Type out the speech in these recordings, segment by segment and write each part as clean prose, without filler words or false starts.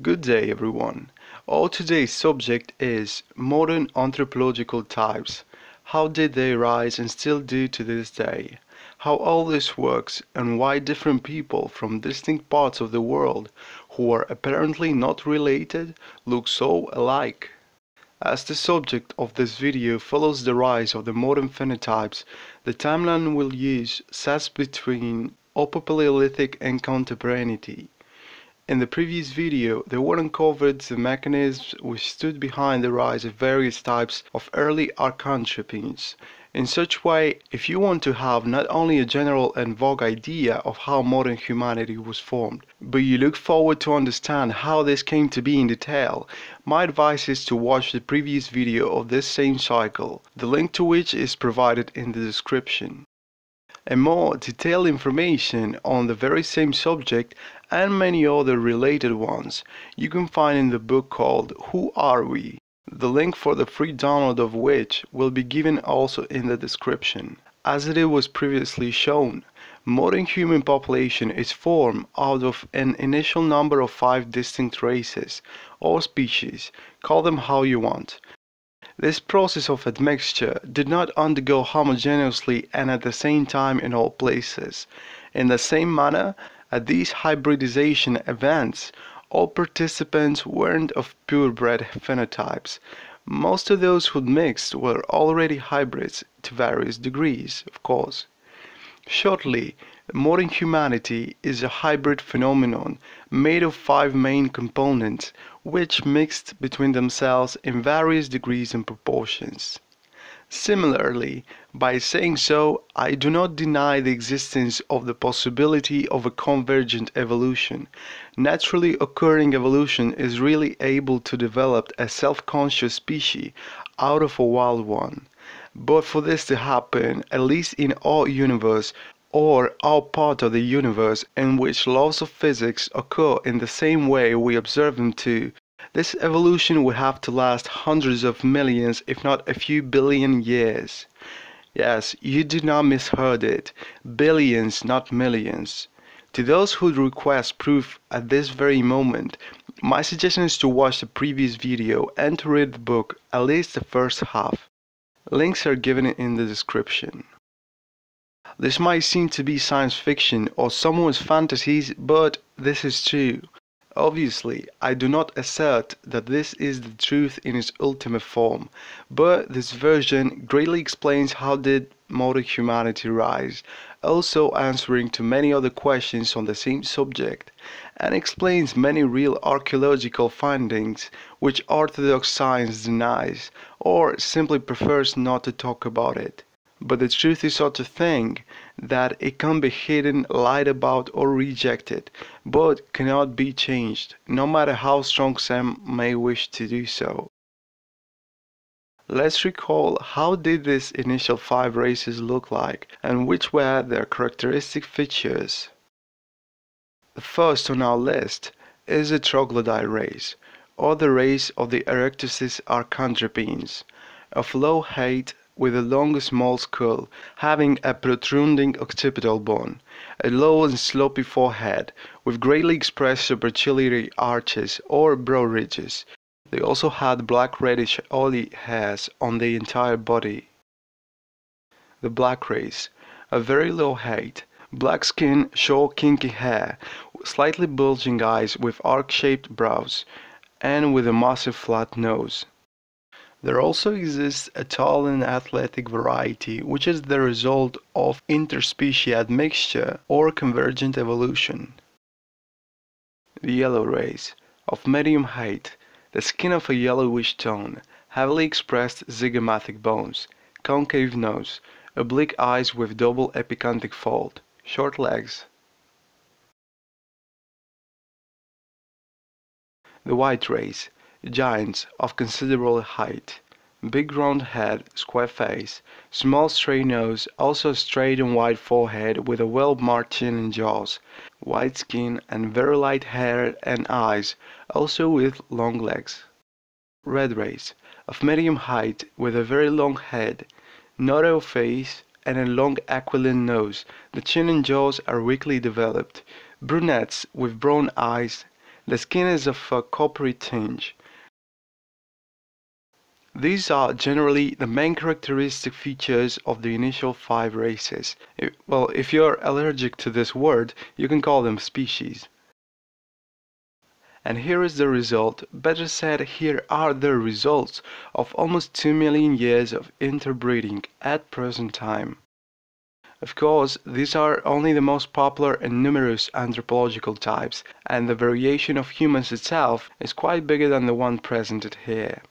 Good day, everyone. Our today's subject is modern anthropological types. How did they rise and still do to this day? How all this works and why different people from distinct parts of the world who are apparently not related look so alike. As the subject of this video follows the rise of the modern phenotypes, the timeline we'll use sets between Upper Paleolithic and contemporaneity. In the previous video, the one uncovered the mechanisms which stood behind the rise of various types of early arcanthropines. In such way, if you want to have not only a general and vague idea of how modern humanity was formed, but you look forward to understand how this came to be in detail, my advice is to watch the previous video of this same cycle, the link to which is provided in the description. And more detailed information on the very same subject and many other related ones you can find in the book called Who Are We? The link for the free download of which will be given also in the description. As it was previously shown, modern human population is formed out of an initial number of 5 distinct races or species, call them how you want. This process of admixture did not undergo homogeneously and at the same time in all places. In the same manner, at these hybridization events, all participants weren't of purebred phenotypes. Most of those who mixed were already hybrids to various degrees, of course. Shortly, modern humanity is a hybrid phenomenon made of 5 main components which mixed between themselves in various degrees and proportions. Similarly, by saying so, I do not deny the existence of the possibility of a convergent evolution. Naturally occurring evolution is really able to develop a self-conscious species out of a wild one. But for this to happen, at least in our universe, or our part of the universe in which laws of physics occur in the same way we observe them too, this evolution would have to last hundreds of millions, if not a few billion years. Yes, you did not misheard it. Billions, not millions. To those who request proof at this very moment, my suggestion is to watch the previous video and to read the book, at least the first half. Links are given in the description. This might seem to be science fiction or someone's fantasies, but this is true. Obviously, I do not assert that this is the truth in its ultimate form, but this version greatly explains how did modern humanity rise, also answering to many other questions on the same subject, and explains many real archaeological findings which orthodox science denies, or simply prefers not to talk about it. But the truth is such a thing that it can be hidden, lied about, or rejected, but cannot be changed, no matter how strong some may wish to do so. Let's recall how did these initial 5 races look like, and which were their characteristic features. The first on our list is the Troglodyte race, or the race of the Erectus arcanthropines, of low height, with a long small skull, having a protruding occipital bone, a low and slopy forehead, with greatly expressed superciliary arches or brow ridges. They also had black reddish oily hairs on the entire body. The black race, a very low height, black skin, short kinky hair, slightly bulging eyes with arc-shaped brows, and with a massive flat nose. There also exists a tall and athletic variety which is the result of interspecies admixture or convergent evolution. The yellow race, of medium height, the skin of a yellowish tone, heavily expressed zygomatic bones, concave nose, oblique eyes with double epicanthic fold, short legs. The white race, giants of considerable height, big round head, square face, small straight nose, also straight and wide forehead with a well-marked chin and jaws, white skin and very light hair and eyes, also with long legs. Red race, of medium height with a very long head, narrow face and a long aquiline nose. The chin and jaws are weakly developed. Brunettes with brown eyes, The skin is of a coppery tinge. These are generally the main characteristic features of the initial 5 races. Well, if you're allergic to this word, you can call them species. And here is the result, better said, here are the results of almost 2 million years of interbreeding at present time. Of course, these are only the most popular and numerous anthropological types, and the variation of humans itself is quite bigger than the one presented here.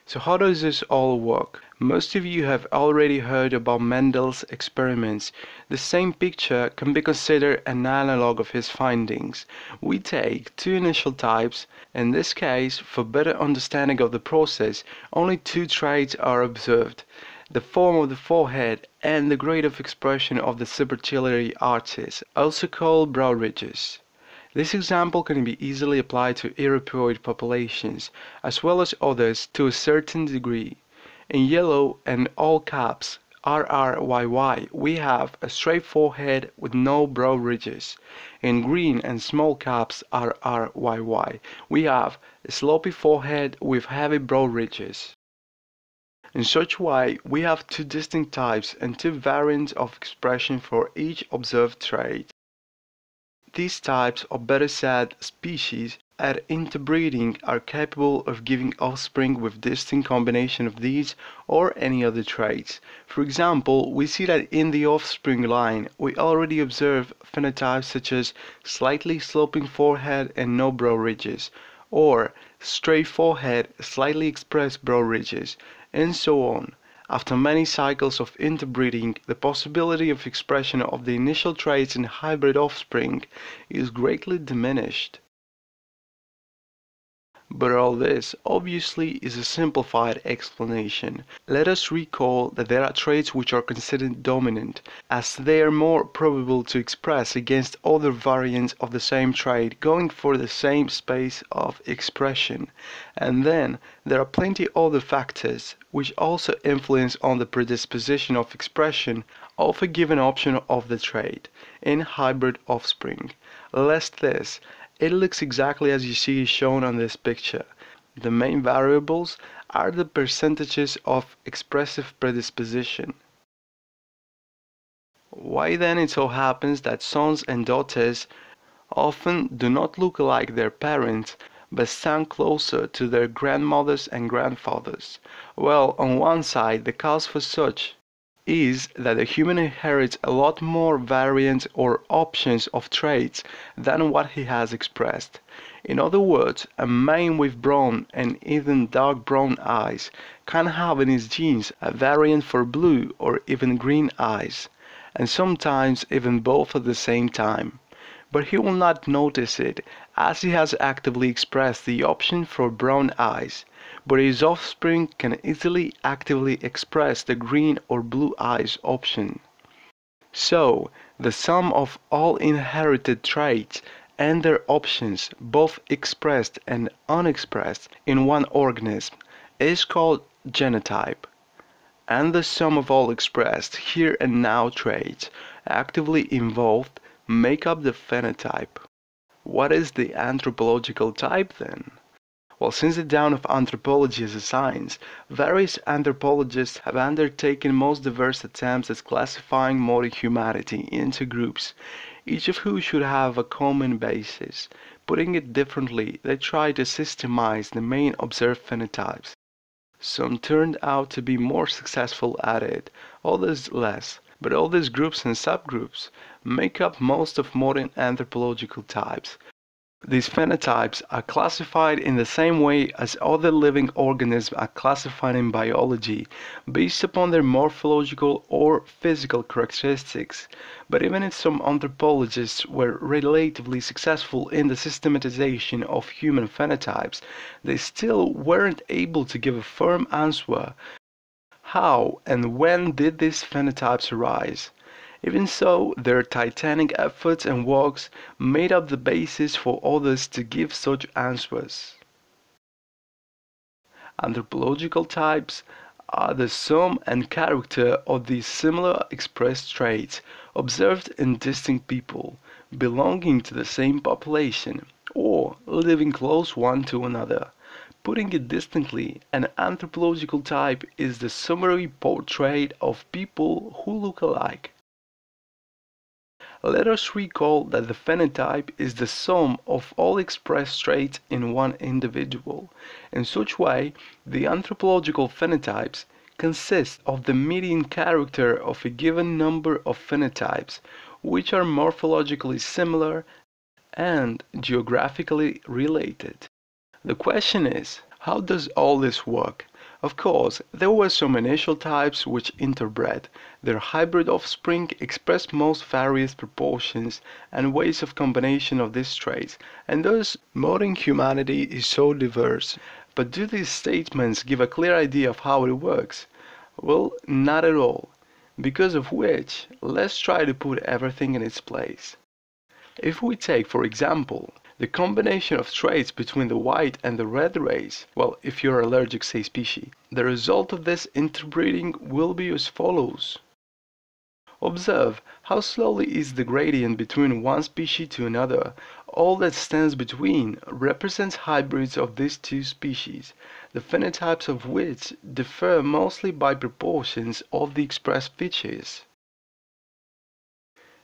So how does this all work? Most of you have already heard about Mendel's experiments. The same picture can be considered an analog of his findings. We take 2 initial types. In this case, for better understanding of the process, only 2 traits are observed: the form of the forehead and the grade of expression of the superciliary arches, also called brow ridges. This example can be easily applied to Europeoid populations, as well as others to a certain degree. In yellow and all caps RRYY we have a straight forehead with no brow ridges. In green and small caps RRYY we have a slopy forehead with heavy brow ridges. In such way, we have 2 distinct types and 2 variants of expression for each observed trait. These types, or better said, species, at interbreeding are capable of giving offspring with distinct combination of these or any other traits. For example, we see that in the offspring line we already observe phenotypes such as slightly sloping forehead and no brow ridges, or straight forehead, slightly expressed brow ridges, and so on. After many cycles of interbreeding, the possibility of expression of the initial traits in hybrid offspring is greatly diminished. But all this obviously is a simplified explanation. Let us recall that there are traits which are considered dominant, as they are more probable to express against other variants of the same trait going for the same space of expression. And then there are plenty other factors which also influence on the predisposition of expression of a given option of the trait in hybrid offspring. Lest this, it looks exactly as you see shown on this picture. The main variables are the percentages of expressive predisposition. Why then it so happens that sons and daughters often do not look like their parents, but stand closer to their grandmothers and grandfathers? Well, on one side, the cause for such is that the human inherits a lot more variants or options of traits than what he has expressed. In other words, a man with brown and even dark brown eyes can have in his genes a variant for blue or even green eyes, and sometimes even both at the same time. But he will not notice it, as he has actively expressed the option for brown eyes, but his offspring can easily actively express the green or blue eyes option. So, the sum of all inherited traits and their options, both expressed and unexpressed, in one organism is called genotype. And the sum of all expressed here and now traits actively involved make up the phenotype. What is the anthropological type then? Well, since the dawn of anthropology as a science, various anthropologists have undertaken most diverse attempts at classifying modern humanity into groups, each of whom should have a common basis. Putting it differently, they try to systemize the main observed phenotypes. Some turned out to be more successful at it, others less, but all these groups and subgroups make up most of modern anthropological types. These phenotypes are classified in the same way as other living organisms are classified in biology, based upon their morphological or physical characteristics. But even if some anthropologists were relatively successful in the systematization of human phenotypes, they still weren't able to give a firm answer. How and when did these phenotypes arise? Even so, their titanic efforts and works made up the basis for others to give such answers. Anthropological types are the sum and character of these similar expressed traits observed in distinct people, belonging to the same population, or living close one to another. Putting it distinctly, an anthropological type is the summary portrait of people who look alike. Let us recall that the phenotype is the sum of all expressed traits in one individual. In such way, the anthropological phenotypes consist of the median character of a given number of phenotypes, which are morphologically similar and geographically related. The question is, how does all this work? Of course, there were some initial types which interbred. Their hybrid offspring expressed most various proportions and ways of combination of these traits, and thus modern humanity is so diverse. But do these statements give a clear idea of how it works? Well, not at all. Because of which, let's try to put everything in its place. If we take, for example, the combination of traits between the white and the red race, well, if you're allergic, say species, the result of this interbreeding will be as follows. Observe how slowly is the gradient between one species to another. All that stands between represents hybrids of these two species, the phenotypes of which differ mostly by proportions of the expressed features.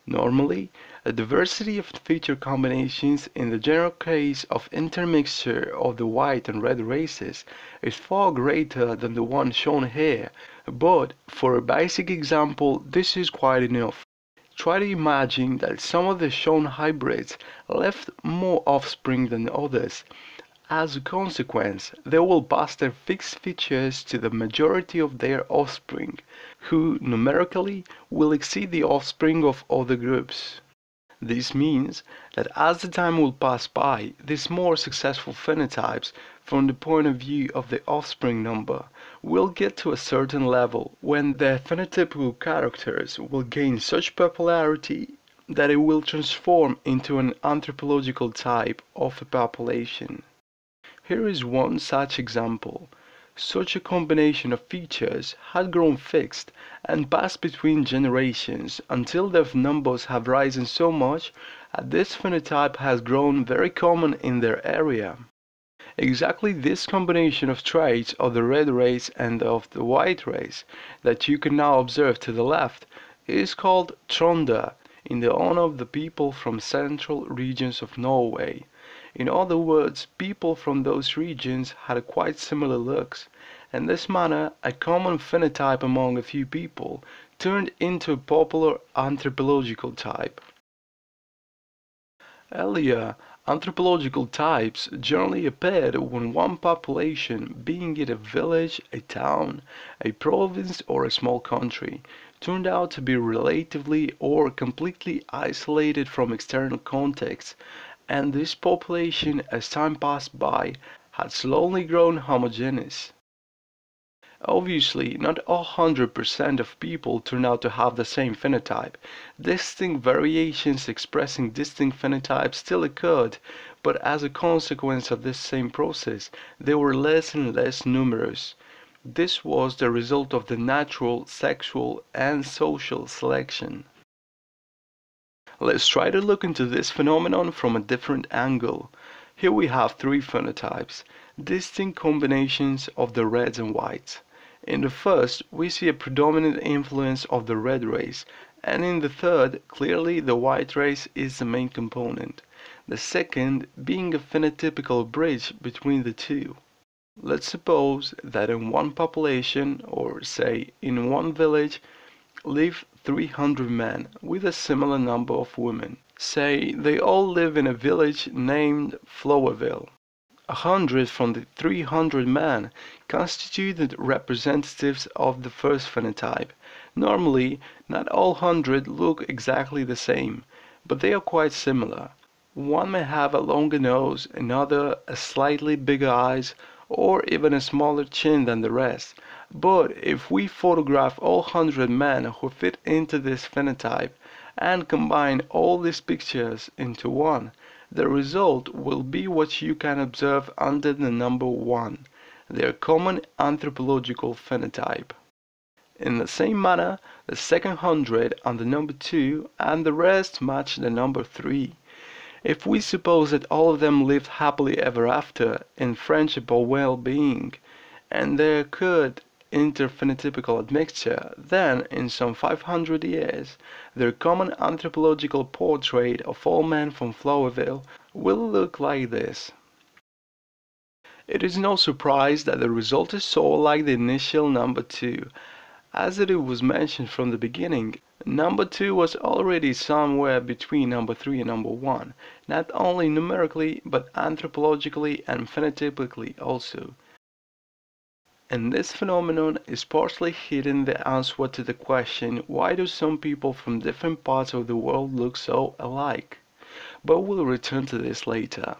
Normally, a diversity of feature combinations in the general case of intermixture of the white and red races is far greater than the one shown here, but for a basic example this is quite enough. Try to imagine that some of the shown hybrids left more offspring than others. As a consequence, they will pass their fixed features to the majority of their offspring, who numerically will exceed the offspring of other groups. This means that as the time will pass by, these more successful phenotypes, from the point of view of the offspring number, will get to a certain level when their phenotypical characters will gain such popularity that it will transform into an anthropological type of a population. Here is one such example. Such a combination of features had grown fixed and passed between generations until their numbers have risen so much that this phenotype has grown very common in their area. Exactly this combination of traits of the red race and of the white race that you can now observe to the left is called Tronda in the honor of the people from central regions of Norway. In other words, people from those regions had quite similar looks. In this manner, a common phenotype among a few people turned into a popular anthropological type. Earlier, anthropological types generally appeared when one population, being it a village, a town, a province, or a small country, turned out to be relatively or completely isolated from external contexts, and this population, as time passed by, had slowly grown homogeneous. Obviously, not 100% of people turn out to have the same phenotype. Distinct variations expressing distinct phenotypes still occurred, but as a consequence of this same process, they were less and less numerous. This was the result of the natural, sexual, and social selection. Let's try to look into this phenomenon from a different angle. Here we have three phenotypes, distinct combinations of the reds and whites. In the first, we see a predominant influence of the red race, and in the third, clearly the white race is the main component, the second being a phenotypical bridge between the two. Let's suppose that in one population, or say in one village, live 300 men with a similar number of women. Say they all live in a village named Flowerville. 100 from the 300 men constituted representatives of the first phenotype. Normally, not all 100 look exactly the same, but they are quite similar. One may have a longer nose, another a slightly bigger eyes, or even a smaller chin than the rest. But if we photograph all 100 men who fit into this phenotype and combine all these pictures into one, the result will be what you can observe under the number 1, their common anthropological phenotype. In the same manner, the second 100 and the number 2 and the rest match the number 3. If we suppose that all of them lived happily ever after, in friendship or well-being, and there occurred interphenotypical admixture, then, in some 500 years, their common anthropological portrait of all men from Flowerville will look like this. It is no surprise that the result is so like the initial number 2. As it was mentioned from the beginning, number 2 was already somewhere between number 3 and number 1, not only numerically but anthropologically and phenotypically also. And this phenomenon is partially hidden the answer to the question, why do some people from different parts of the world look so alike? But we'll return to this later.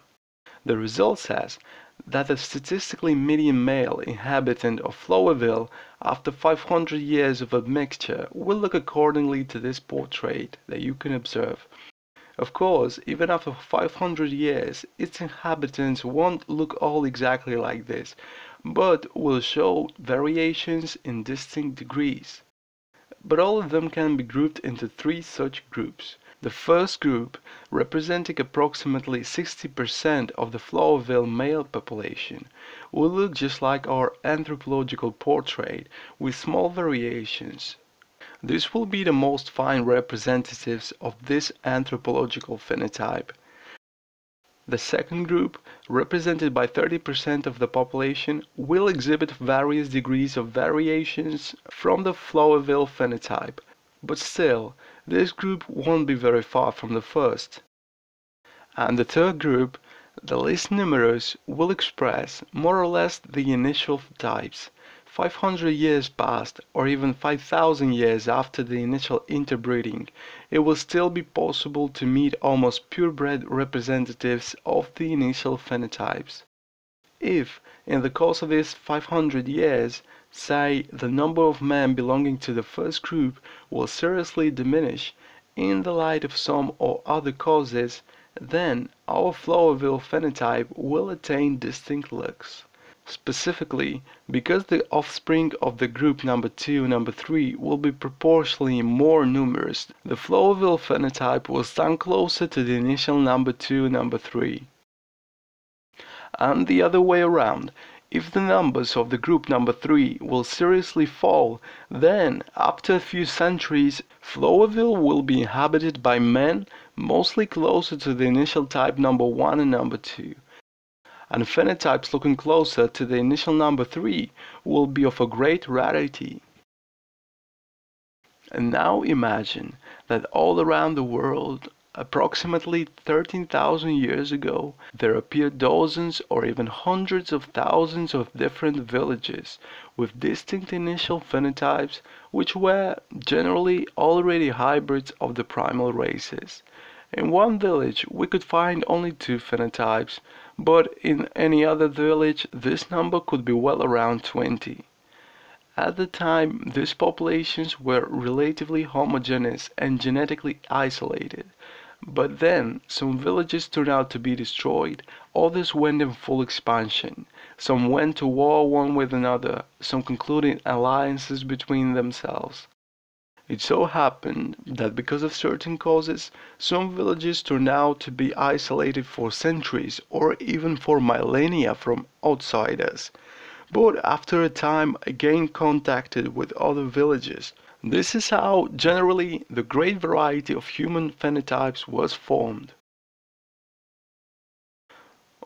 The result says that the statistically median male inhabitant of Flowerville after 500 years of admixture will look accordingly to this portrait that you can observe. Of course, even after 500 years, its inhabitants won't look all exactly like this, but will show variations in distinct degrees. But all of them can be grouped into 3 such groups. The first group, representing approximately 60% of the Flowerville male population, will look just like our anthropological portrait, with small variations. This will be the most fine representatives of this anthropological phenotype. The second group, represented by 30% of the population, will exhibit various degrees of variations from the Flowerville phenotype, but still, this group won't be very far from the first. And the third group, the least numerous, will express more or less the initial types. 500 years past, or even 5,000 years after the initial interbreeding, it will still be possible to meet almost purebred representatives of the initial phenotypes. If, in the course of these 500 years, say, the number of men belonging to the first group will seriously diminish, in the light of some or other causes, then our Flowerville phenotype will attain distinct looks. Specifically, because the offspring of the group number 2 and number 3 will be proportionally more numerous, the Flowerville phenotype will stand closer to the initial number 2 and number 3. And the other way around, if the numbers of the group number 3 will seriously fall, then, after a few centuries, Flowerville will be inhabited by men mostly closer to the initial type number 1 and number 2. And phenotypes looking closer to the initial number 3 will be of a great rarity. And now imagine that all around the world, approximately 13,000 years ago, there appeared dozens or even hundreds of thousands of different villages with distinct initial phenotypes which were generally already hybrids of the primal races. In one village we could find only 2 phenotypes, but in any other village this number could be well around 20. At the time, these populations were relatively homogeneous and genetically isolated, but then some villages turned out to be destroyed, others went in full expansion, some went to war one with another, some concluding alliances between themselves. It so happened that because of certain causes, some villages turned out to be isolated for centuries or even for millennia from outsiders, but after a time again contacted with other villages. This is how, generally, the great variety of human phenotypes was formed.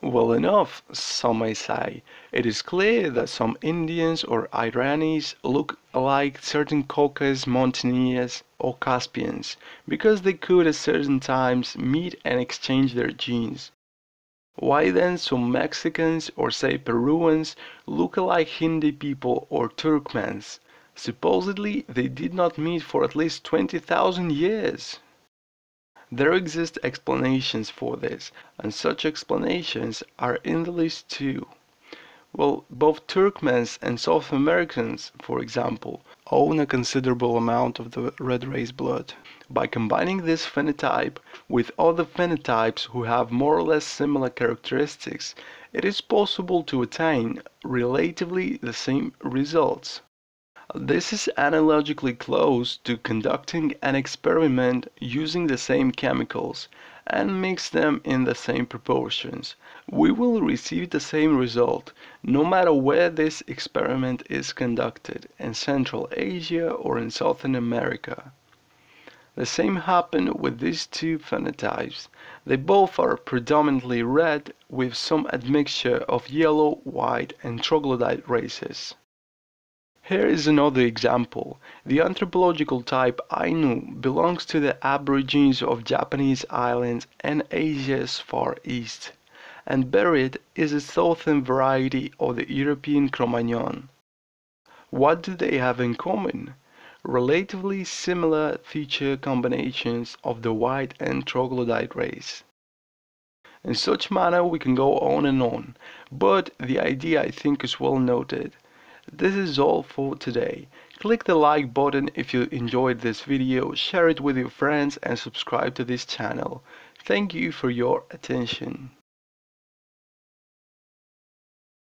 Well enough, some may say. It is clear that some Indians or Iranians look like certain Caucasus mountaineers or Caspians, because they could at certain times meet and exchange their genes. Why then some Mexicans or say Peruvians look like Hindi people or Turkmens? Supposedly they did not meet for at least 20,000 years. There exist explanations for this, and such explanations are in the list too. Well, both Turkmens and South Americans, for example, own a considerable amount of the red race blood. By combining this phenotype with other phenotypes who have more or less similar characteristics, it is possible to attain relatively the same results. This is analogically close to conducting an experiment using the same chemicals and mix them in the same proportions. We will receive the same result no matter where this experiment is conducted, in Central Asia or in Southern America. The same happened with these two phenotypes. They both are predominantly red with some admixture of yellow, white, and troglodyte races. Here is another example. The anthropological type Ainu belongs to the Aborigines of Japanese islands and Asia's Far East, and Berid is a southern variety of the European Cro-Magnon. What do they have in common? Relatively similar feature combinations of the white and troglodyte race. In such manner we can go on, but the idea I think is well noted. This is all for today. Click the like button if you enjoyed this video, share it with your friends and subscribe to this channel. Thank you for your attention.